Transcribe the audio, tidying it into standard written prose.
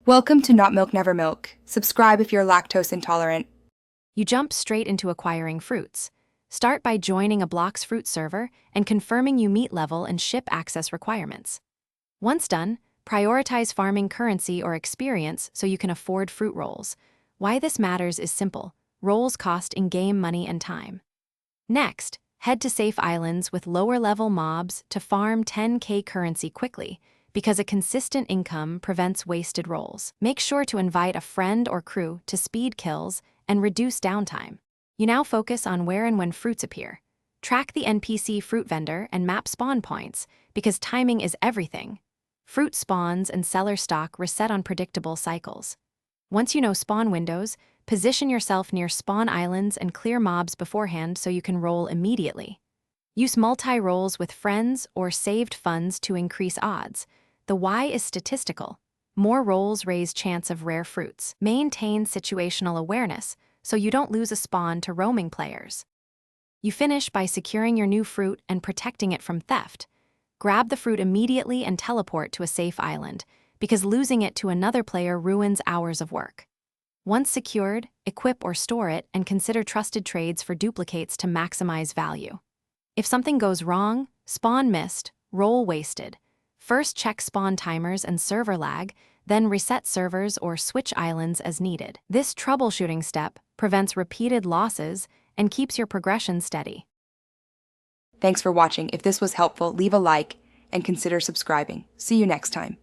Welcome to Not Milk Never Milk. Subscribe if you're lactose intolerant. You jump straight into acquiring fruits. Start by joining a Blox Fruit server and confirming you meet level and ship access requirements. Once done, prioritize farming currency or experience so you can afford fruit rolls. Why this matters is simple. Rolls cost in-game money and time. Next, head to safe islands with lower-level mobs to farm 10k currency quickly, because a consistent income prevents wasted rolls. Make sure to invite a friend or crew to speed kills and reduce downtime. You now focus on where and when fruits appear. Track the NPC fruit vendor and map spawn points, because timing is everything. Fruit spawns and seller stock reset on predictable cycles. Once you know spawn windows, position yourself near spawn islands and clear mobs beforehand so you can roll immediately. Use multi-rolls with friends or saved funds to increase odds. The why is statistical. More rolls raise chance of rare fruits. Maintain situational awareness so you don't lose a spawn to roaming players. You finish by securing your new fruit and protecting it from theft. Grab the fruit immediately and teleport to a safe island, because losing it to another player ruins hours of work. Once secured, equip or store it and consider trusted trades for duplicates to maximize value. If something goes wrong, spawn missed, roll wasted. First check spawn timers and server lag, then reset servers or switch islands as needed. This troubleshooting step prevents repeated losses and keeps your progression steady. Thanks for watching. If this was helpful, leave a like and consider subscribing. See you next time.